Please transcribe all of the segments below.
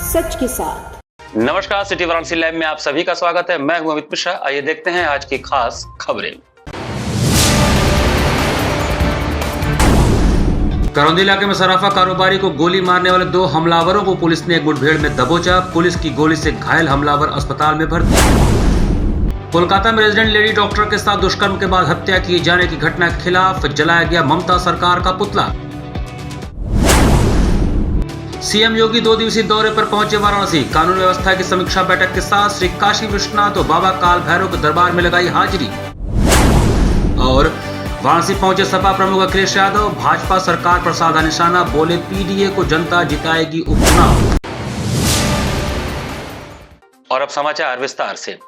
सच के साथ। नमस्कार, सिटी वाराणसी लाइव में आप सभी का स्वागत है। मैं हूं अमित मिश्रा। आइए देखते हैं आज की खास खबरें। करौंदी इलाके में सराफा कारोबारी को गोली मारने वाले 2 हमलावरों को पुलिस ने एक मुठभेड़ में दबोचा। पुलिस की गोली से घायल हमलावर अस्पताल में भर्ती। कोलकाता में रेजिडेंट लेडी डॉक्टर के साथ दुष्कर्म के बाद हत्या किए जाने की घटना के खिलाफ जलाया गया ममता सरकार का पुतला। सीएम योगी 2 दिवसीय दौरे पर पहुंचे वाराणसी। कानून व्यवस्था की समीक्षा बैठक के साथ श्री काशी विश्वनाथ और बाबा काल भैरव के दरबार में लगाई हाजिरी। और वाराणसी पहुंचे सपा प्रमुख अखिलेश यादव। भाजपा सरकार पर साधा निशाना, बोले पीडीए को जनता जिताएगी उपचुनाव। और अब समाचार विस्तार से।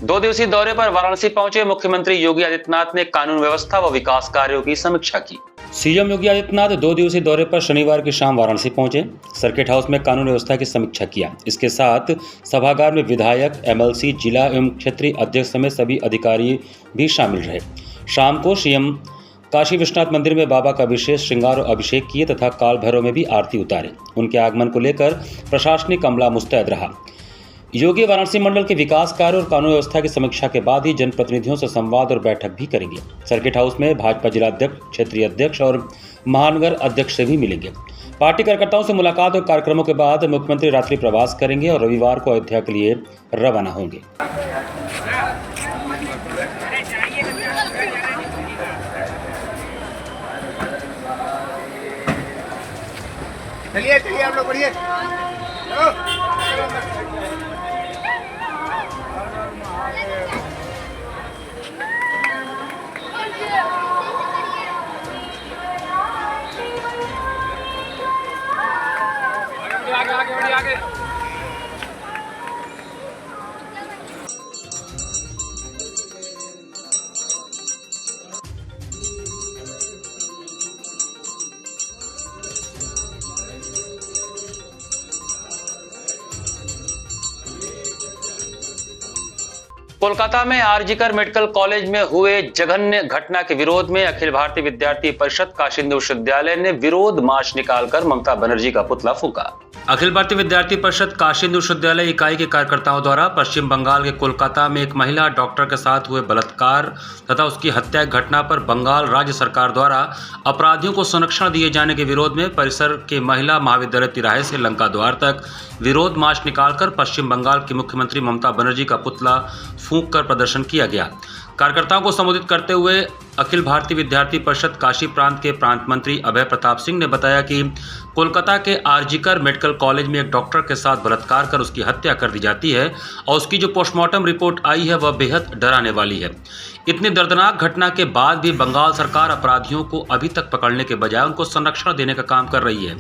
2 दिवसीय दौरे पर वाराणसी पहुंचे मुख्यमंत्री योगी आदित्यनाथ ने कानून व्यवस्था व विकास कार्यों की समीक्षा की। सीएम योगी आदित्यनाथ 2 दिवसीय दौरे पर शनिवार की शाम वाराणसी पहुंचे। सर्किट हाउस में कानून व्यवस्था की समीक्षा किया। इसके साथ सभागार में विधायक, एमएलसी, जिला एवं क्षेत्रीय अध्यक्ष समेत सभी अधिकारी भी शामिल रहे। शाम को सीएम काशी विश्वनाथ मंदिर में बाबा का विशेष श्रृंगार और अभिषेक किए तथा काल भैरव में भी आरती उतारे। उनके आगमन को लेकर प्रशासनिक अमला मुस्तैद रहा। योगी वाराणसी मंडल के विकास कार्य और कानून व्यवस्था की समीक्षा के बाद ही जनप्रतिनिधियों से संवाद और बैठक भी करेंगे। सर्किट हाउस में भाजपा जिलाध्यक्ष, क्षेत्रीय अध्यक्ष और महानगर अध्यक्ष से भी मिलेंगे। पार्टी कार्यकर्ताओं से मुलाकात और कार्यक्रमों के बाद मुख्यमंत्री रात्रि प्रवास करेंगे और रविवार को अयोध्या के लिए रवाना होंगे। चलिए आप लोग बढ़िए। आगे। कोलकाता में आरजीकर मेडिकल कॉलेज में हुए जघन्य घटना के विरोध में अखिल भारतीय विद्यार्थी परिषद काशी हिंदू विश्वविद्यालय ने विरोध मार्च निकालकर ममता बनर्जी का पुतला फूंका। अखिल भारतीय विद्यार्थी परिषद काशी हिंदू विश्वविद्यालय इकाई के कार्यकर्ताओं द्वारा पश्चिम बंगाल के कोलकाता में एक महिला डॉक्टर के साथ हुए बलात्कार तथा उसकी हत्या की घटना पर बंगाल राज्य सरकार द्वारा अपराधियों को संरक्षण दिए जाने के विरोध में परिसर के महिला महाविद्यालय तिराहे से लंका द्वार तक विरोध मार्च निकालकर पश्चिम बंगाल की मुख्यमंत्री ममता बनर्जी का पुतला फूंककर प्रदर्शन किया गया। कार्यकर्ताओं को संबोधित करते हुए अखिल भारतीय विद्यार्थी परिषद काशी प्रांत के प्रांत मंत्री अभय प्रताप सिंह ने बताया कि कोलकाता के आरजीकर मेडिकल कॉलेज में एक डॉक्टर के साथ बलात्कार कर उसकी हत्या कर दी जाती है और उसकी जो पोस्टमार्टम रिपोर्ट आई है वह बेहद डराने वाली है। इतनी दर्दनाक घटना के बाद भी बंगाल सरकार अपराधियों को अभी तक पकड़ने के बजाय उनको संरक्षण देने का काम कर रही है।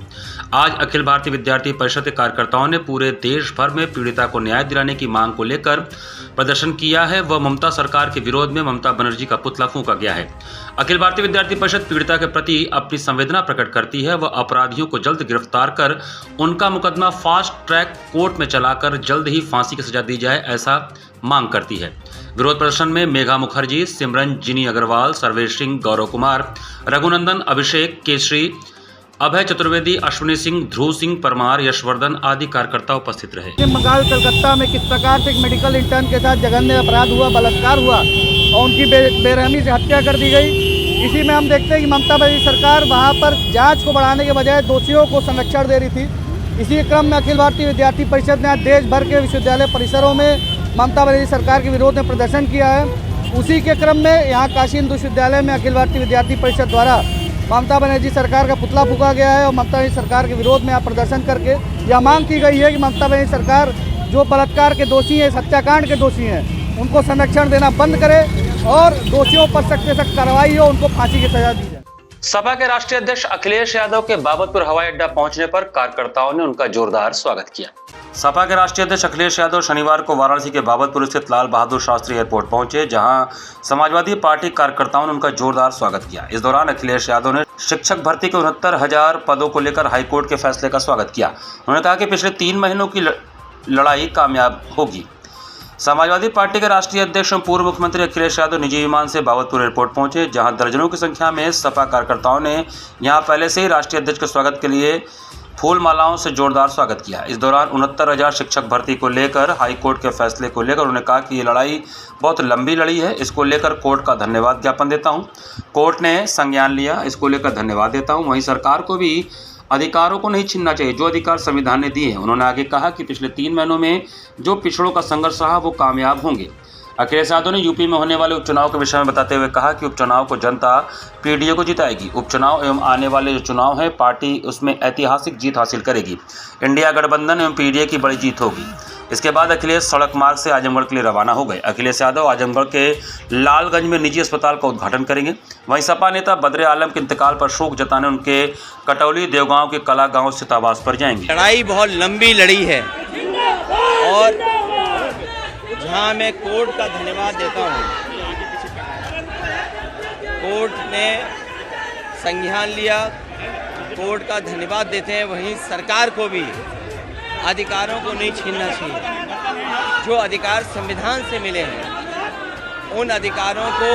आज अखिल भारतीय विद्यार्थी परिषद के कार्यकर्ताओं ने पूरे देश भर में पीड़िता को न्याय दिलाने की मांग को लेकर प्रदर्शन किया है। वह ममता सरकार के विरोध में ममता बनर्जी का पुतला फूंका गया है। अखिल भारतीय विद्यार्थी परिषद पीड़िता के प्रति अपनी संवेदना प्रकट करती है। वह अपराधियों को जल्द गिरफ्तार कर उनका मुकदमा फास्ट ट्रैक कोर्ट में चलाकर जल्द ही फांसी की सजा दी जाए, ऐसा मांग करती है। विरोध प्रदर्शन में मेघा मुखर्जी, सिमरन जिनी अग्रवाल, सर्वेश सिंह, गौरव कुमार, रघुनंदन, अभिषेक केसरी, अभय चतुर्वेदी, अश्विनी सिंह, ध्रुव सिंह परमार, यशवर्धन आदि कार्यकर्ता उपस्थित रहे। पश्चिम बंगाल कलकत्ता में किस प्रकार से एक मेडिकल इंटर्न के साथ जघन्य अपराध हुआ, बलात्कार हुआ और उनकी बेरहमी से हत्या कर दी गई। इसी में हम देखते हैं कि ममता बनर्जी सरकार वहाँ पर जांच को बढ़ाने के बजाय दोषियों को संरक्षण दे रही थी। इसी क्रम में अखिल भारतीय विद्यार्थी परिषद ने आज देश भर के विश्वविद्यालय परिसरों में ममता बनर्जी सरकार के विरोध में प्रदर्शन किया है। उसी के क्रम में यहाँ काशी हिंदू विश्वविद्यालय में अखिल भारतीय विद्यार्थी परिषद द्वारा ममता बनर्जी सरकार का पुतला फूंका गया है और ममता बनर्जी सरकार के विरोध में यहाँ प्रदर्शन करके यह मांग की गई है कि ममता बनर्जी सरकार जो बलात्कार के दोषी हैं, हत्याकांड के दोषी हैं, उनको संरक्षण देना बंद करे और दोषियों पर सख्त से सख्त कार्रवाई हो, उनको फांसी की सजा दी जाए। सपा के राष्ट्रीय अध्यक्ष अखिलेश यादव के बाबतपुर हवाई अड्डा पहुंचने पर कार्यकर्ताओं ने उनका जोरदार स्वागत किया। सपा के राष्ट्रीय अध्यक्ष अखिलेश यादव शनिवार को वाराणसी के बाबतपुर स्थित लाल बहादुर शास्त्री एयरपोर्ट पहुंचे, जहां समाजवादी पार्टी कार्यकर्ताओं ने उनका जोरदार स्वागत किया। इस दौरान अखिलेश यादव ने शिक्षक भर्ती के 69,000 पदों को लेकर हाईकोर्ट के फैसले का स्वागत किया। उन्होंने कहा कि पिछले 3 महीनों की लड़ाई कामयाब होगी। समाजवादी पार्टी के राष्ट्रीय अध्यक्ष एवं पूर्व मुख्यमंत्री अखिलेश यादव निजी विमान से बाबतपुर एयरपोर्ट पहुंचे, जहां दर्जनों की संख्या में सपा कार्यकर्ताओं ने यहां पहले से ही राष्ट्रीय अध्यक्ष के स्वागत के लिए फूल मालाओं से जोरदार स्वागत किया। इस दौरान 69,000 शिक्षक भर्ती को लेकर हाई कोर्ट के फैसले को लेकर उन्होंने कहा कि ये लड़ाई बहुत लंबी लड़ी है, इसको लेकर कोर्ट का धन्यवाद ज्ञापन देता हूँ। कोर्ट ने संज्ञान लिया, इसको लेकर धन्यवाद देता हूँ। वहीं सरकार को भी अधिकारों को नहीं छीनना चाहिए जो अधिकार संविधान ने दिए हैं। उन्होंने आगे कहा कि पिछले 3 महीनों में जो पिछड़ों का संघर्ष रहा वो कामयाब होंगे। अखिलेश यादव ने यूपी में होने वाले उपचुनाव के विषय में बताते हुए कहा कि उपचुनाव को जनता पीडीए को जिताएगी। उपचुनाव एवं आने वाले जो चुनाव हैं पार्टी उसमें ऐतिहासिक जीत हासिल करेगी। इंडिया गठबंधन एवं पीडीए की बड़ी जीत होगी। इसके बाद अखिलेश सड़क मार्ग से आजमगढ़ के लिए रवाना हो गए। अखिलेश यादव आजमगढ़ के लालगंज में निजी अस्पताल का उद्घाटन करेंगे। वहीं सपा नेता बद्रे आलम के इंतकाल पर शोक जताने उनके कटौली देवगांव के कला गांव स्थित आवास पर जाएंगे। लड़ाई बहुत लंबी लड़ी है और जहां मैं कोर्ट का धन्यवाद देता हूं, कोर्ट ने संज्ञान लिया, कोर्ट का धन्यवाद देते हैं। वहीं सरकार को भी अधिकारों को नहीं छीनना चाहिए। जो अधिकार संविधान से मिले हैं उन अधिकारों को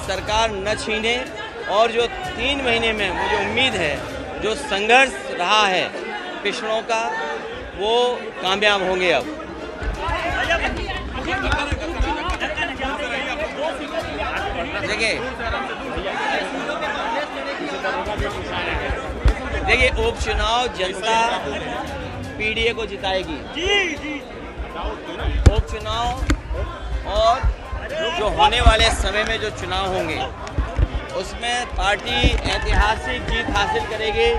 सरकार न छीने और जो 3 महीने में मुझे उम्मीद है जो संघर्ष रहा है पिछड़ों का वो कामयाब होंगे। अब देखिए उपचुनाव जनता पीडीए को जिताएगी। उपचुनाव और जो होने वाले समय में जो चुनाव होंगे उसमें पार्टी ऐतिहासिक जीत हासिल करेगी।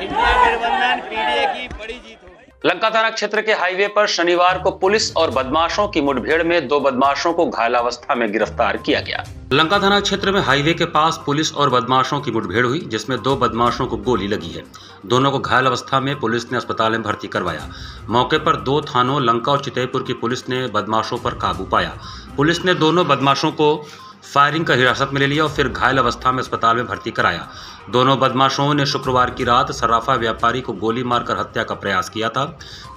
इंडिया गठबंधन पीडीए की बड़ी जीत होगी। लंका थाना क्षेत्र के हाईवे पर शनिवार को पुलिस और बदमाशों की मुठभेड़ में 2 बदमाशों को घायलावस्था में गिरफ्तार किया गया। लंका थाना क्षेत्र में हाईवे के पास पुलिस और बदमाशों की मुठभेड़ हुई जिसमें 2 बदमाशों को गोली लगी है। दोनों को घायल अवस्था में पुलिस ने अस्पताल में भर्ती करवाया। मौके पर 2 थानों लंका और चितईपुर की पुलिस ने बदमाशों पर काबू पाया। पुलिस ने दोनों बदमाशों को फायरिंग कर हिरासत में ले लिया और फिर घायल अवस्था में अस्पताल में भर्ती कराया। दोनों बदमाशों ने शुक्रवार की रात सराफा व्यापारी को गोली मारकर हत्या का प्रयास किया था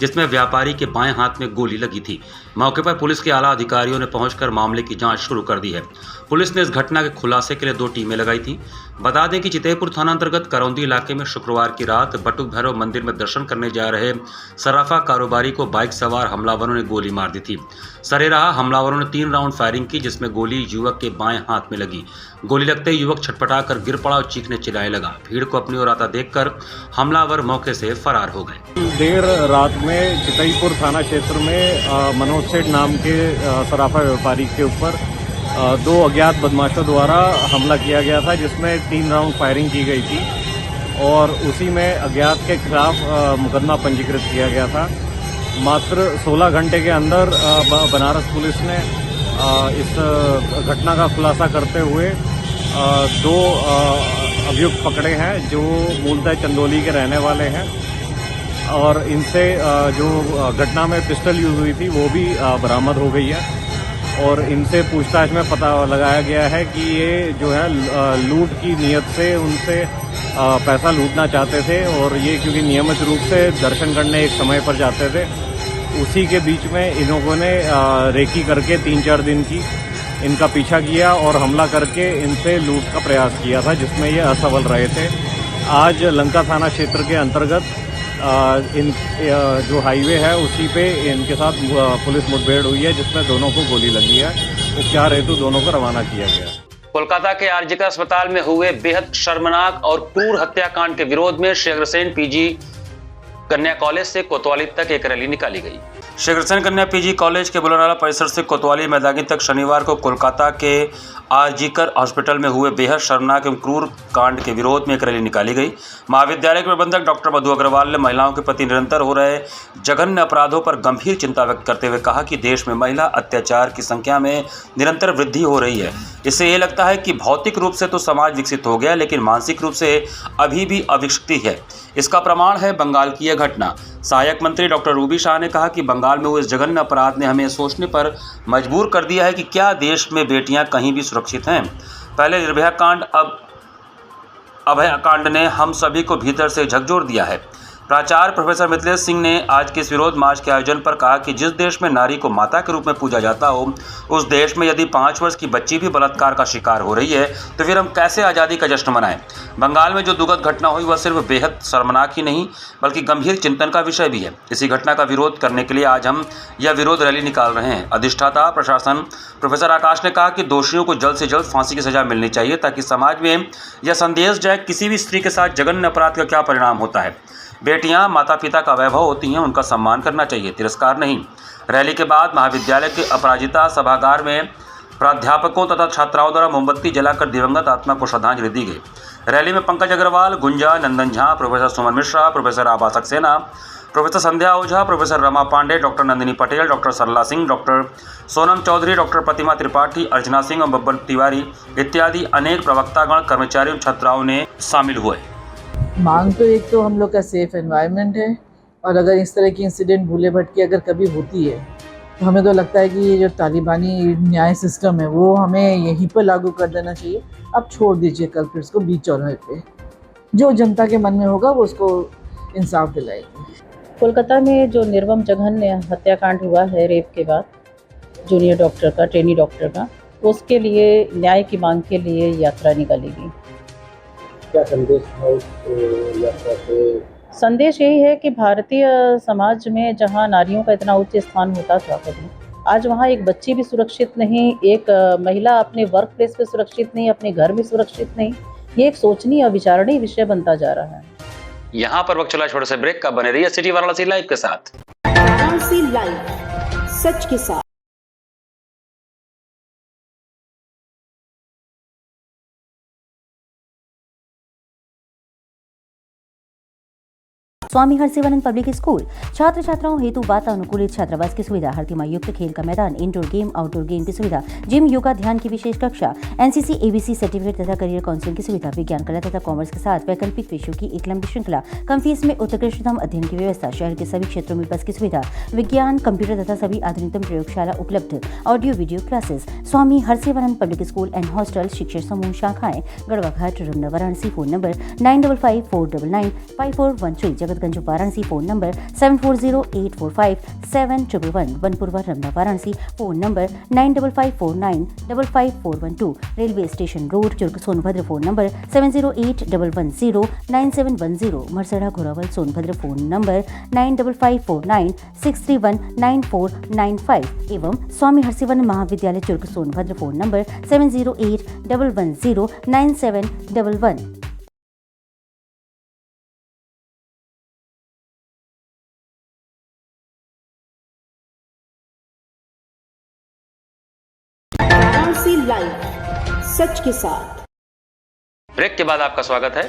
जिसमें व्यापारी के बाएं हाथ में गोली लगी थी। मौके पर पुलिस के आला अधिकारियों ने पहुंचकर मामले की जांच शुरू कर दी है। पुलिस ने इस घटना के खुलासे के लिए 2 टीमें लगाई थी। बता दें कि चितईपुर थाना अंतर्गत करौंदी इलाके में शुक्रवार की रात बटुक भैरव मंदिर में दर्शन करने जा रहे सराफा कारोबारी को बाइक सवार हमलावरों ने गोली मार दी थी। सरेराह हमलावरों ने 3 राउंड फायरिंग की जिसमें गोली युवक के बाएं हाथ में लगी। गोली लगते ही युवक छटपटा कर गिर पड़ा और चीखने चिल्लाने लगा। भीड़ को अपनी ओर आता देखकर हमलावर मौके से फरार हो गए। देर रात में चितईपुर थाना क्षेत्र में मनोज सेठ नाम के सराफा व्यापारी के ऊपर 2 अज्ञात बदमाशों द्वारा हमला किया गया था जिसमें 3 राउंड फायरिंग की गई थी और उसी में अज्ञात के खिलाफ मुकदमा पंजीकृत किया गया था। मात्र 16 घंटे के अंदर बनारस पुलिस ने इस घटना का खुलासा करते हुए 2 अभियुक्त पकड़े हैं जो मूलतः चंदौली के रहने वाले हैं और इनसे जो घटना में पिस्टल यूज हुई थी वो भी बरामद हो गई है और इनसे पूछताछ में पता लगाया गया है कि ये जो है लूट की नीयत से उनसे पैसा लूटना चाहते थे और ये क्योंकि नियमित रूप से दर्शन करने एक समय पर जाते थे उसी के बीच में इन लोगों ने रेकी करके 3-4 दिन की इनका पीछा किया और हमला करके इनसे लूट का प्रयास किया था जिसमें ये असफल रहे थे। आज लंका थाना क्षेत्र के अंतर्गत इन जो हाईवे है उसी पे इनके साथ पुलिस मुठभेड़ हुई है जिसमें दोनों को गोली लगी है। उपचार हेतु दोनों को रवाना किया गया। कोलकाता के आरजीकर अस्पताल में हुए बेहद शर्मनाक और क्रूर हत्याकांड के विरोध में श्री अग्रसेन पीजी कन्या कॉलेज से कोतवाली तक एक रैली निकाली गई। श्री अग्रसेन कन्या पीजी कॉलेज के बुलानाला परिसर से कोतवाली मैदानी तक शनिवार को कोलकाता के आरजीकर हॉस्पिटल में हुए बेहद शर्मनाक एवं क्रूर कांड के विरोध में एक रैली निकाली गई। महाविद्यालय के प्रबंधक डॉक्टर मधु अग्रवाल ने महिलाओं के प्रति निरंतर हो रहे जघन्य अपराधों पर गंभीर चिंता व्यक्त करते हुए कहा कि देश में महिला अत्याचार की संख्या में निरंतर वृद्धि हो रही है। इससे ये लगता है कि भौतिक रूप से तो समाज विकसित हो गया लेकिन मानसिक रूप से अभी भी अविकसित है। इसका प्रमाण है बंगाल की यह घटना। सहायक मंत्री डॉक्टर रूबी शाह ने कहा कि बंगाल में हुए इस जघन्य अपराध ने हमें सोचने पर मजबूर कर दिया है कि क्या देश में बेटियां कहीं भी सुरक्षित हैं। पहले निर्भया कांड, अब अभया कांड ने हम सभी को भीतर से झकझोर दिया है। प्राचार्य प्रोफेसर मिथिलेश सिंह ने आज के इस विरोध मार्च के आयोजन पर कहा कि जिस देश में नारी को माता के रूप में पूजा जाता हो, उस देश में यदि 5 वर्ष की बच्ची भी बलात्कार का शिकार हो रही है तो फिर हम कैसे आज़ादी का जश्न मनाएं। बंगाल में जो दुखद घटना हुई वह सिर्फ बेहद शर्मनाक ही नहीं बल्कि गंभीर चिंतन का विषय भी है। इसी घटना का विरोध करने के लिए आज हम यह विरोध रैली निकाल रहे हैं। अधिष्ठाता प्रशासन प्रोफेसर आकाश ने कहा कि दोषियों को जल्द से जल्द फांसी की सजा मिलनी चाहिए ताकि समाज में यह संदेश जाए किसी भी स्त्री के साथ जघन्य अपराध का क्या परिणाम होता है। बेटियां माता पिता का वैभव होती हैं, उनका सम्मान करना चाहिए, तिरस्कार नहीं। रैली के बाद महाविद्यालय के अपराजिता सभागार में प्राध्यापकों तथा छात्राओं द्वारा मोमबत्ती जलाकर दिवंगत आत्मा को श्रद्धांजलि दी गई। रैली में Pankaj Agarwal, Gunja, Nandan Jha, professor Suman Mishra, professor Abha Saxena, professor Sandhya Ojha, professor Rama Pandey, doctor Nandini Patel, doctor Sarla Singh, doctor Sonam Chaudhary, doctor Pratima Tripathi, Archana Singh और बब्बन तिवारी इत्यादि अनेक प्रवक्तागण, कर्मचारियों, छात्राओं ने शामिल हुए। मांग तो एक तो हम लोग का सेफ एनवायरनमेंट है, और अगर इस तरह की इंसिडेंट भूले भटके अगर कभी होती है तो हमें तो लगता है कि ये जो तालिबानी न्याय सिस्टम है वो हमें यहीं पर लागू कर देना चाहिए। अब छोड़ दीजिए कल्प्रिट्स को बीच चौराहे पे, जो जनता के मन में होगा वो उसको इंसाफ दिलाएगी। कोलकाता में जो निर्मम जघन्य हत्याकांड हुआ है रेप के बाद जूनियर डॉक्टर का, ट्रेनी डॉक्टर का, उसके लिए न्याय की मांग के लिए यात्रा निकाली गई। क्या संदेश है इस यात्रा से? संदेश यही है कि भारतीय समाज में जहां नारियों का इतना उच्च स्थान होता था कभी, आज वहां एक बच्ची भी सुरक्षित नहीं, एक महिला अपने वर्क प्लेस पे सुरक्षित नहीं, अपने घर में सुरक्षित नहीं। ये एक सोचनीय विचारणीय विषय बनता जा रहा है। यहाँ पर वक्त चला छोटे से ब्रेक का। बने रहिए सिटी वाराणसी लाइव के साथ। वाराणसी लाइव, सच के साथ। स्वामी हरसिवानंद पब्लिक स्कूल छात्र छात्राओं हेतु वातानुकूलित छात्रावास की सुविधा, हर तिमाही युक्त खेल का मैदान, इंडोर गेम आउटडोर गेम की सुविधा, जिम, योगा, ध्यान की विशेष कक्षा, एनसीसी एबीसी सर्टिफिकेट तथा करियर काउंसलिंग की सुविधा, विज्ञान कला तथा कॉमर्स के साथ वैकल्पिक विषयों की एक लंबी श्रृंखला, कम फीस में उत्कृष्टतम अध्ययन की व्यवस्था, शहर के सभी क्षेत्रों में बस की सुविधा, विज्ञान, कंप्यूटर तथा सभी आधुनिकतम प्रयोगशाला उपलब्ध, audio video classes. Swami Harsivanand public school and hostel, शिक्षण समूह शाखाएं Garhwa Ghat, Ramna, Varanasi. Phone number 9554995413, Jagatganj Varanasi. Phone number 7408457111, Banpurwa, Ramna, Varanasi. Phone number 9554955412, railway station road, Churk, Sonbhadra. Phone number 7081109710, Marsara, Ghorawal, Sonbhadra. Phone number 954963199495 एवं Swami Harsivanand Mahavidyalaya Churk, Sonbhadra. Phone number 7081109711। Varanasi live, सच के साथ। ब्रेक के बाद आपका स्वागत है।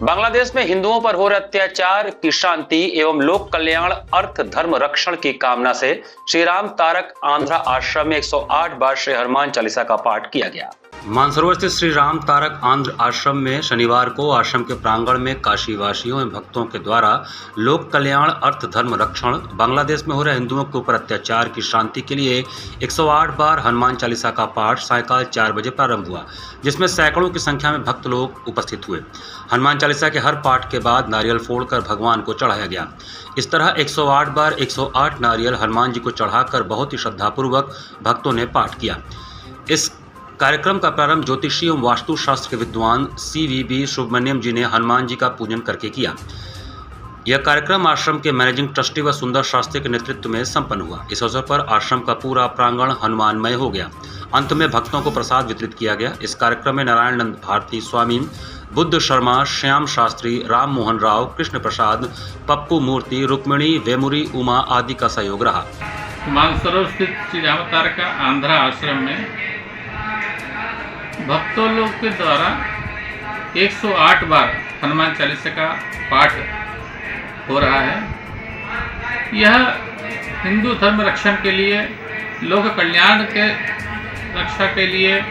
बांग्लादेश में हिंदुओं पर हो रहे अत्याचार की शांति एवं लोक कल्याण अर्थ धर्म रक्षण की कामना से श्री राम तारक आंध्रा आश्रम में 108 बार श्री हनुमान चालीसा का पाठ किया गया। मानसरोवर स्थित श्री राम तारक आंध्र आश्रम में शनिवार को आश्रम के प्रांगण में काशी वासियों एवं भक्तों के द्वारा लोक कल्याण अर्थ धर्म रक्षण, बांग्लादेश में हो रहे हिंदुओं के ऊपर अत्याचार की शांति के लिए 108 बार हनुमान चालीसा का पाठ सायंकाल 4 बजे प्रारंभ हुआ, जिसमें सैकड़ों की संख्या में भक्त लोग उपस्थित हुए। हनुमान चालीसा के हर पाठ के बाद नारियल फोड़कर भगवान को चढ़ाया गया। इस तरह 108 बार 108 नारियल हनुमान जी को चढ़ाकर बहुत ही श्रद्धापूर्वक भक्तों ने पाठ किया। इस कार्यक्रम का प्रारंभ ज्योतिषी एवं वास्तुशास्त्र के विद्वान CVB सुब्रमण्यम जी ने हनुमान जी का पूजन करके किया। यह कार्यक्रम आश्रम के मैनेजिंग ट्रस्टी व सुंदर शास्त्री के नेतृत्व में संपन्न हुआ। इस अवसर पर आश्रम का पूरा प्रांगण हनुमानमय हो गया। अंत में भक्तों को प्रसाद वितरित किया गया। इस कार्यक्रम में नारायण नंद भारती स्वामी, बुद्ध शर्मा, श्याम शास्त्री, राम मोहन राव, कृष्ण प्रसाद, पप्पू मूर्ति, रुक्मिणी, वेमुरी, उमा आदि का सहयोग रहा। मानसरोवर स्थित श्री राम तारक आंध्रा आश्रम में भक्तों लोग के द्वारा 108 बार हनुमान चालीसा का पाठ हो रहा है। यह हिंदू धर्म रक्षण के लिए, लोक कल्याण के रक्षा के लिए,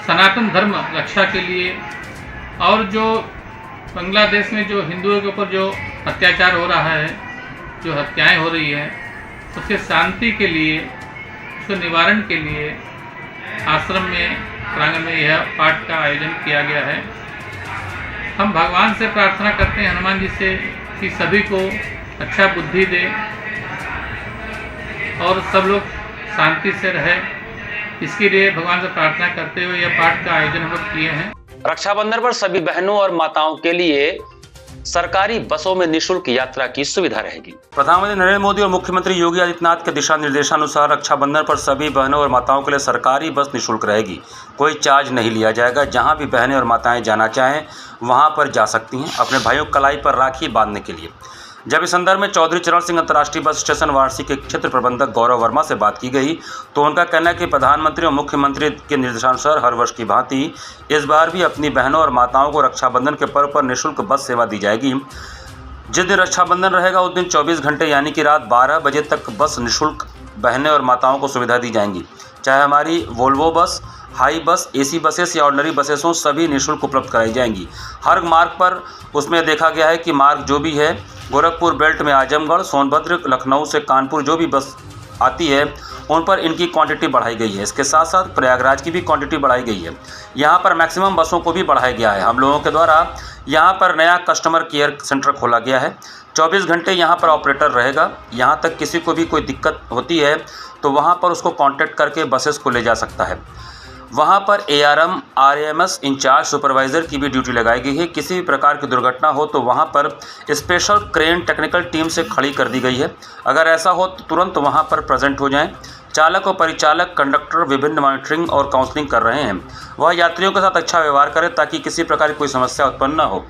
सनातन धर्म रक्षा के लिए, और जो बांग्लादेश में जो हिंदुओं के ऊपर जो अत्याचार हो रहा है, जो हत्याएं हो रही है, उसके शांति के लिए, उसके निवारण के लिए आश्रम में प्रांगण में यह पाठ का आयोजन किया गया है। हम भगवान से प्रार्थना करते हैं, हनुमान जी से, कि सभी को अच्छा बुद्धि दे और सब लोग शांति से रहे, इसके लिए भगवान से प्रार्थना करते हुए यह पाठ का आयोजन हम लोग किए हैं। रक्षाबंधन पर सभी बहनों और माताओं के लिए सरकारी बसों में निःशुल्क यात्रा की सुविधा रहेगी। प्रधानमंत्री नरेंद्र मोदी और मुख्यमंत्री योगी आदित्यनाथ के दिशा निर्देशानुसार रक्षाबंधन पर सभी बहनों और माताओं के लिए सरकारी बस निःशुल्क रहेगी। कोई चार्ज नहीं लिया जाएगा। जहां भी बहनें और माताएं जाना चाहें वहां पर जा सकती हैं अपने भाइयों कलाई पर राखी बांधने के लिए। जब इस संदर्भ में चौधरी चरण सिंह अंतर्राष्ट्रीय बस स्टेशन वाराणसी के क्षेत्र प्रबंधक गौरव वर्मा से बात की गई तो उनका कहना है कि प्रधानमंत्री और मुख्यमंत्री के निर्देशानुसार हर वर्ष की भांति इस बार भी अपनी बहनों और माताओं को रक्षाबंधन के पर्व पर निःशुल्क बस सेवा दी जाएगी। जिस दिन रक्षाबंधन रहेगा उस दिन 24 घंटे यानी कि रात 12 बजे तक बस निःशुल्क बहनें और माताओं को सुविधा दी जाएंगी। चाहे हमारी वोल्वो बस, हाई बस, एसी बसेस या ऑर्डिनरी बसेस हों, सभी निःशुल्क उपलब्ध कराई जाएंगी। हर मार्ग पर उसमें देखा गया है कि मार्ग जो भी है गोरखपुर बेल्ट में आजमगढ़, सोनभद्र, लखनऊ से कानपुर जो भी बस आती है उन पर इनकी क्वांटिटी बढ़ाई गई है। इसके साथ साथ प्रयागराज की भी क्वांटिटी बढ़ाई गई है। यहाँ पर मैक्सिमम बसों को भी बढ़ाया गया है। हम लोगों के द्वारा यहाँ पर नया कस्टमर केयर सेंटर खोला गया है। 24 घंटे यहाँ पर ऑपरेटर रहेगा। यहाँ तक किसी को भी कोई दिक्कत होती है तो वहाँ पर उसको कॉन्टैक्ट करके बसेस को ले जा सकता है। वहाँ पर ARM, RAMS इंचार्ज सुपरवाइज़र की भी ड्यूटी लगाई गई है। किसी भी प्रकार की दुर्घटना हो तो वहाँ पर स्पेशल क्रेन टेक्निकल टीम से खड़ी कर दी गई है। अगर ऐसा हो तो तुरंत वहाँ पर प्रेजेंट हो जाएं। चालक और परिचालक, कंडक्टर विभिन्न मॉनिटरिंग और काउंसलिंग कर रहे हैं। वह यात्रियों के साथ अच्छा व्यवहार करें ताकि किसी प्रकार की कोई समस्या उत्पन्न न हो।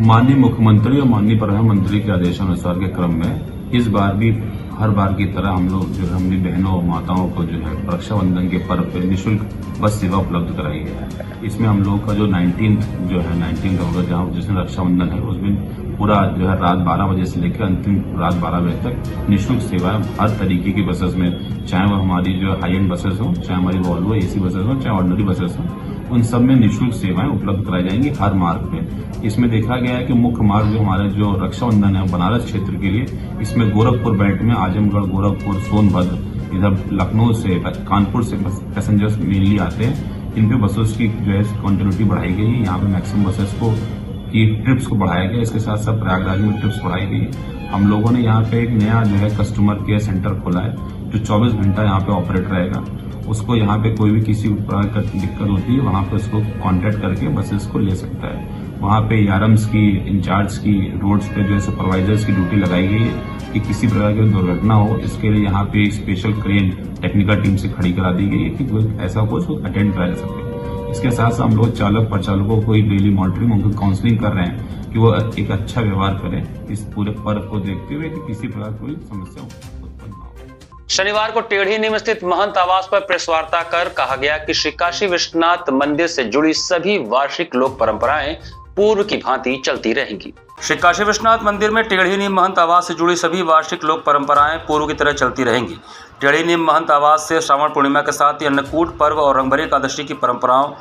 माननीय मुख्यमंत्री और माननीय प्रधानमंत्री के आदेशानुसार के क्रम में इस बार भी हर बार की तरह हम लोग जो है अपनी बहनों और माताओं को जो है रक्षाबंधन के पर्व पर निःशुल्क बस सेवा उपलब्ध कराई है। इसमें हम लोग का जो 19 होगा जहाँ जिसमें रक्षाबंधन है उस दिन पूरा जो है रात 12 बजे से लेकर अंतिम रात 12 बजे तक निःशुल्क सेवा हर तरीके की बसेस में, चाहे वो हमारी जो हाई एंड बसेस हो, चाहे हमारी वॉल्वो एसी बसेस हो, चाहे ऑर्डिनरी बसेस हो, उन सब में निःशुल्क सेवाएं उपलब्ध कराई जाएंगी हर मार्ग पे। इसमें देखा गया है कि मुख्य मार्ग जो हमारा जो रक्षाबंधन है बनारस क्षेत्र के लिए, इसमें गोरखपुर बेल्ट में आजमगढ़, गोरखपुर, सोनभद्र, इधर लखनऊ से, कानपुर से पैसेंजर्स मेनली आते हैं। इन पे बसेस की जो है कंटिन्यूटी बढ़ाई गई है। यहाँ पे मैक्सिमम बसेस को की ट्रिप्स को बढ़ाया गया। इसके साथ साथ प्रयागराज में ट्रिप्स बढ़ाई गई। हम लोगों ने यहाँ पे एक नया जो है कस्टमर केयर सेंटर खोला है जो 24 घंटा यहाँ पे ऑपरेट रहेगा। उसको यहाँ पे कोई भी किसी प्रकार की दिक्कत होती है वहाँ पे उसको कांटेक्ट करके बसेस को ले सकता है। वहाँ पे ARMs की इंचार्ज की रोड्स पे जो है सुपरवाइजर्स की ड्यूटी लगाई गई है कि किसी प्रकार की दुर्घटना हो इसके लिए यहाँ पे एक स्पेशल क्रेन टेक्निकल टीम से खड़ी करा दी गई है कि ऐसा कुछ अटेंड करा जा सके। इसके साथ साथ हम लोग चालक परिचालकों को डेली मॉनिटरिंग, उनको काउंसलिंग कर रहे हैं कि वो एक अच्छा व्यवहार करें इस पूरे पर्व को देखते हुए कि किसी प्रकार कोई समस्या उत्पन्न न हो। शनिवार को टेढ़ी नीम स्थित महंत आवास पर प्रेस वार्ता कर कहा गया कि श्री काशी विश्वनाथ मंदिर से जुड़ी सभी वार्षिक लोक परंपराएं पूर्व की भांति चलती रहेंगी। श्री काशी विश्वनाथ मंदिर में टेढ़ी नीम महंत आवास से जुड़ी सभी वार्षिक लोक परंपराएं पूर्व की तरह चलती रहेंगी। टेढ़ी नीम महंत आवास से श्रावण पूर्णिमा के साथ ही अन्नकूट पर्व और रंगभरी एकादशी की परंपराओं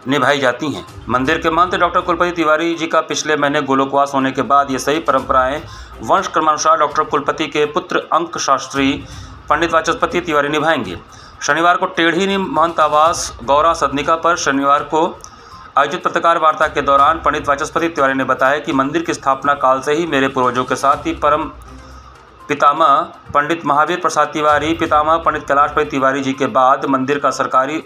निभाई जाती हैं। मंदिर के महंत डॉक्टर कुलपति तिवारी जी का पिछले महीने गोलोकवास होने के बाद ये सभी परंपराएं वंश क्रमानुसार डॉक्टर कुलपति के पुत्र अंक शास्त्री पंडित वाचस्पति तिवारी निभाएंगे। शनिवार को टेढ़ी नीम महंत आवास गौरा सदनिका पर शनिवार को आयोजित पत्रकार वार्ता के दौरान पंडित वाचस्पति तिवारी ने बताया कि मंदिर की स्थापना काल से ही मेरे पूर्वजों के साथ ही परम पितामह पंडित महावीर प्रसाद तिवारी, पितामह पंडित कैलाशपति तिवारी जी के बाद मंदिर का सरकारी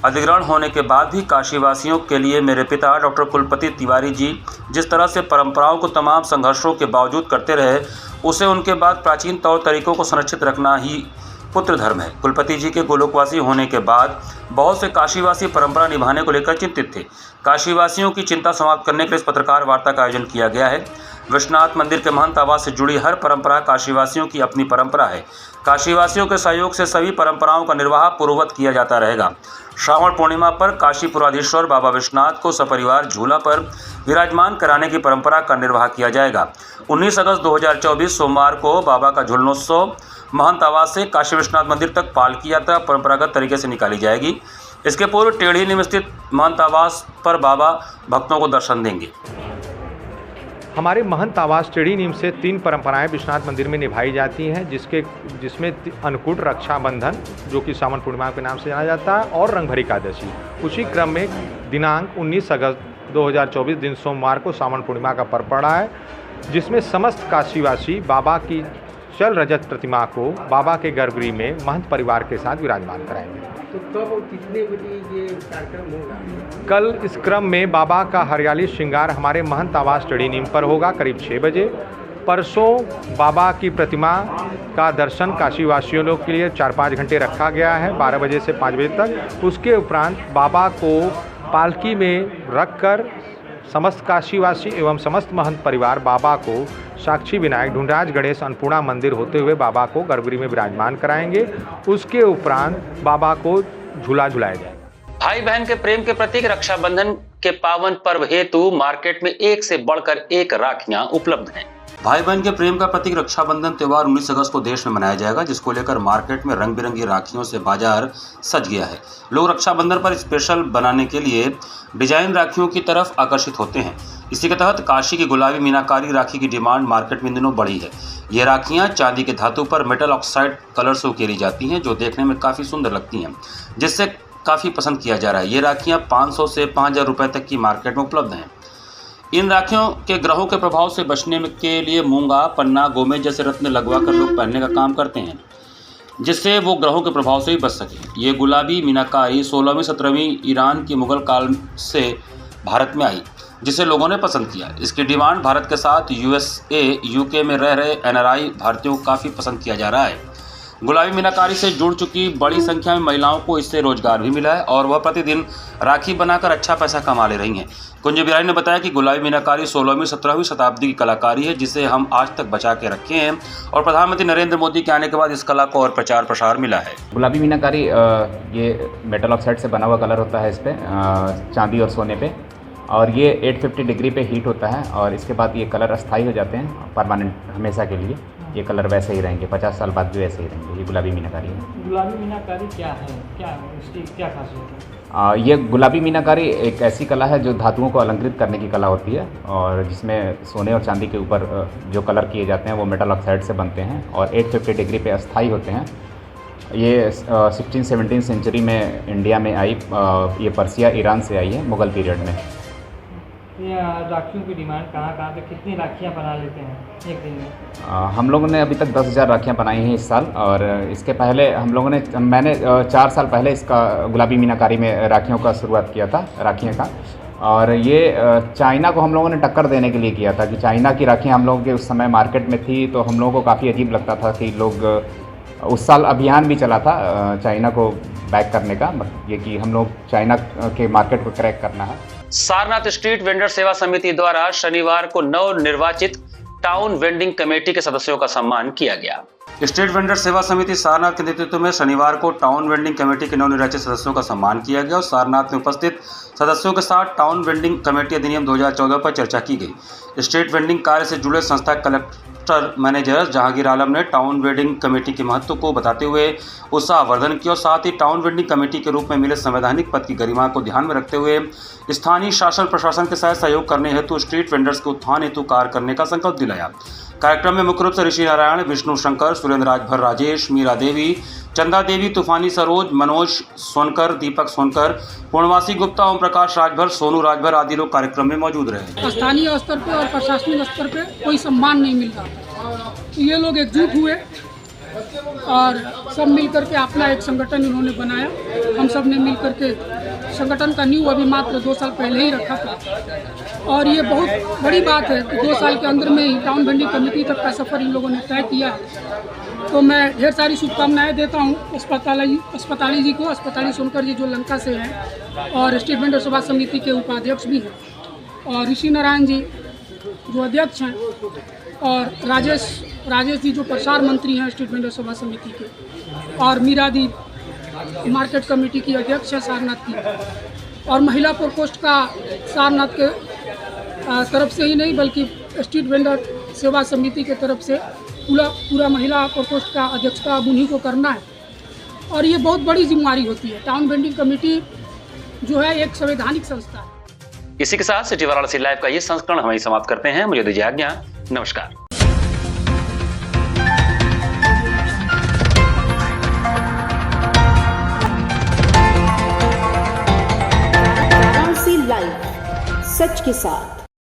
अधिग्रहण होने के बाद भी काशीवासियों के लिए मेरे पिता डॉक्टर कुलपति तिवारी जी जिस तरह से परंपराओं को तमाम संघर्षों के बावजूद करते रहे, उसे उनके बाद प्राचीन तौर तरीकों को संरक्षित रखना ही पुत्र धर्म है। कुलपति जी के गोलोकवासी होने के बाद बहुत से काशीवासी परंपरा निभाने को लेकर चिंतित थे। काशीवासियों की चिंता समाप्त करने के लिए इस पत्रकार वार्ता का आयोजन किया गया है। विश्वनाथ मंदिर के महंत आवास से जुड़ी हर परंपरा काशीवासियों की अपनी परंपरा है। काशीवासियों के सहयोग से सभी परंपराओं का निर्वाह पूर्ववत किया जाता रहेगा। श्रावण पूर्णिमा पर काशीपुराधीश्वर बाबा विश्वनाथ को सपरिवार झूला पर विराजमान कराने की परंपरा का निर्वाह किया जाएगा। 19 अगस्त 2024 सोमवार को बाबा का झूलनोत्सव महंत आवास से काशी विश्वनाथ मंदिर तक पालकी यात्रा परंपरागत तरीके से निकाली जाएगी। इसके पूर्व टेढ़ी नीम स्थित महंत आवास पर बाबा भक्तों को दर्शन देंगे। हमारे महंत आवास टेढ़ी नीम से 3 परंपराएं विश्वनाथ मंदिर में निभाई जाती हैं, जिसमें अन्नकूट रक्षाबंधन जो कि सावन पूर्णिमा के नाम से जाना जाता है और रंगभरी एकादशी। उसी क्रम में दिनांक 19 अगस्त 2024 दिन सोमवार को सावन पूर्णिमा का पर्व पड़ा है। जिसमें समस्त काशीवासी बाबा की चल रजत प्रतिमा को बाबा के गर्भगृह में महंत परिवार के साथ विराजमान कराएंगे। तो कब और कितने बजे ये कार्यक्रम होगा? कल इस क्रम में बाबा का हरियाली श्रृंगार हमारे महंत आवास स्टडी नीम पर होगा करीब 6 बजे। परसों बाबा की प्रतिमा का दर्शन काशीवासियों लोग के लिए 4-5 घंटे रखा गया है, 12 बजे से 5 बजे तक। उसके उपरांत बाबा को पालकी में रखकर समस्त काशीवासी एवं समस्त महंत परिवार बाबा को साक्षी विनायक ढूंढराज गणेश अन्नपूर्णा मंदिर होते हुए बाबा को गर्भगृह में विराजमान कराएंगे। उसके उपरांत बाबा को झूला झुलाया जाएगा। भाई बहन के प्रेम के प्रतीक रक्षाबंधन के पावन पर्व हेतु मार्केट में एक से बढ़कर एक राखियां उपलब्ध हैं। भाई बहन के प्रेम का प्रतीक रक्षाबंधन त्योहार 19 अगस्त को देश में मनाया जाएगा, जिसको लेकर मार्केट में रंग बिरंगी राखियों से बाजार सज गया है। लोग रक्षाबंधन पर स्पेशल बनाने के लिए डिजाइन राखियों की तरफ आकर्षित होते हैं। इसी के तहत काशी की गुलाबी मीनाकारी राखी की डिमांड मार्केट में इन दिनों बढ़ी है। ये राखियां चांदी के धातु पर मेटल ऑक्साइड कलर से उकेरी जाती हैं, जो देखने में काफ़ी सुंदर लगती हैं, जिससे काफ़ी पसंद किया जा रहा है। ये राखियाँ 500 से 5000 रुपये तक की मार्केट में उपलब्ध हैं। इन राखियों के ग्रहों के प्रभाव से बचने के लिए मूंगा, पन्ना, गोमेज जैसे रत्न लगवाकर लोग पहनने का काम करते हैं, जिससे वो ग्रहों के प्रभाव से भी बच सके। ये गुलाबी मीनाकारी 16वीं 17वीं ईरान की मुगल काल से भारत में आई, जिसे लोगों ने पसंद किया। इसकी डिमांड भारत के साथ USA, UK में रह रहे NRI भारतीयों को काफ़ी पसंद किया जा रहा है। गुलाबी मीनाकारी से जुड़ चुकी बड़ी संख्या में महिलाओं को इससे रोजगार भी मिला है और वह प्रतिदिन राखी बनाकर अच्छा पैसा कमा ले रही हैं। कुंज बिहारी ने बताया कि गुलाबी मीनाकारी 16वीं 17वीं शताब्दी की कलाकारी है, जिसे हम आज तक बचा के रखे हैं और प्रधानमंत्री नरेंद्र मोदी के आने के बाद इस कला को और प्रचार प्रसार मिला है। गुलाबी मीनाकारी ये मेटल ऑक्साइड से बना हुआ कलर होता है इस पर, चांदी और सोने पे, और ये 850 डिग्री पे हीट होता है और इसके बाद ये कलर अस्थायी हो जाते हैं परमानेंट, हमेशा के लिए ये कलर वैसे ही रहेंगे, 50 साल बाद भी वैसे ही रहेंगे। ये गुलाबी मीनाकारी है। गुलाबी मीनाकारी क्या है, इसकी क्या खासियत है? ये गुलाबी मीनाकारी एक ऐसी कला है जो धातुओं को अलंकृत करने की कला होती है और जिसमें सोने और चांदी के ऊपर जो कलर किए जाते हैं वो मेटल ऑक्साइड से बनते हैं और 850 डिग्री पे अस्थायी होते हैं। ये 16-17 सेंचुरी में इंडिया में आई, ये पर्सिया ईरान से आई है मुग़ल पीरियड में। ये राखियों की डिमांड कहाँ पे, कितनी राखियाँ बना लेते हैं एक दिन में? हम लोगों ने अभी तक 10,000 राखियाँ बनाई हैं इस साल और इसके पहले मैंने 4 साल पहले इसका गुलाबी मीनाकारी में राखियों का शुरुआत किया था, राखियों का। और ये चाइना को हम लोगों ने टक्कर देने के लिए किया था कि चाइना की राखियाँ हम लोगों के उस समय मार्केट में थी, तो हम लोगों को काफ़ी अजीब लगता था कि लोग, उस साल अभियान भी चला था चाइना को बैक करने का, ये कि हम लोग चाइना के मार्केट को क्रैक करना है। सारनाथ स्ट्रीट वेंडर सेवा समिति द्वारा शनिवार को नवनिर्वाचित टाउन वेंडिंग कमेटी के सदस्यों का सम्मान किया गया। स्ट्रीट वेंडर सेवा समिति सारनाथ के नेतृत्व में शनिवार को टाउन वेंडिंग कमेटी के नवनिर्वाचित सदस्यों का सम्मान किया गया और सारनाथ में उपस्थित सदस्यों के साथ टाउन वेंडिंग कमेटी अधिनियम 2014 पर चर्चा की गई। स्ट्रीट वेंडिंग कार्य से जुड़े संस्था कलेक्टर मैनेजर जहांगीर आलम ने टाउन वेंडिंग कमेटी के महत्व को बताते हुए उत्साहवर्धन किया और साथ ही टाउन वेंडिंग कमेटी के रूप में मिले संवैधानिक पद की गरिमा को ध्यान में रखते हुए स्थानीय शासन प्रशासन के साथ सहयोग करने हेतु स्ट्रीट वेंडर्स के उत्थान हेतु कार्य करने का संकल्प दिलाया। कार्यक्रम में मुख्य रूप से ऋषि नारायण, विष्णु शंकर, सुरेंद्र राजभर, राजेश, मीरा देवी, चंदा देवी, तूफानी सरोज, मनोज सोनकर, दीपक सोनकर, पूर्णवासी गुप्ता, ओम प्रकाश राजभर, सोनू राजभर आदि लोग कार्यक्रम में मौजूद रहे। स्थानीय स्तर पे और प्रशासनिक स्तर पे कोई सम्मान नहीं मिल रहा, तो ये लोग एकजुट हुए और सब मिल करके अपना एक संगठन इन्होंने बनाया। हम सब ने मिल करके संगठन का नींव अभी मात्र 2 साल पहले ही रखा था और ये बहुत बड़ी बात है कि 2 साल के अंदर में ही टाउन वेंडिंग कमेटी तक का सफ़र इन लोगों ने तय किया है। तो मैं ढेर सारी शुभकामनाएं देता हूं अस्पताली जी को, अस्पताली सोनकर जी जो लंका से हैं और स्ट्रीट वेंडर सेवा समिति के उपाध्यक्ष भी हैं, और ऋषि नारायण जी जो अध्यक्ष हैं, और राजेश जी जो प्रसार मंत्री हैं स्ट्रीट वेंडर सेवा समिति के, और मीरा दी मार्केट कमेटी की अध्यक्ष है सारनाथ की, और महिला प्रकोष्ठ का सारनाथ के तरफ से ही नहीं बल्कि स्ट्रीट वेंडर सेवा समिति के तरफ से पूरा महिला प्रकोष्ठ का अध्यक्षता अब उन्हीं को करना है और ये बहुत बड़ी जिम्मेदारी होती है। टाउन वेंडिंग कमेटी जो है एक संवैधानिक संस्था है। इसी के साथ सिटी वाराणसी लाइव का ये संस्करण हम समाप्त करते हैं। मुझे दीजिए आज्ञा, नमस्कार। वाराणसी लाइव, सच के साथ।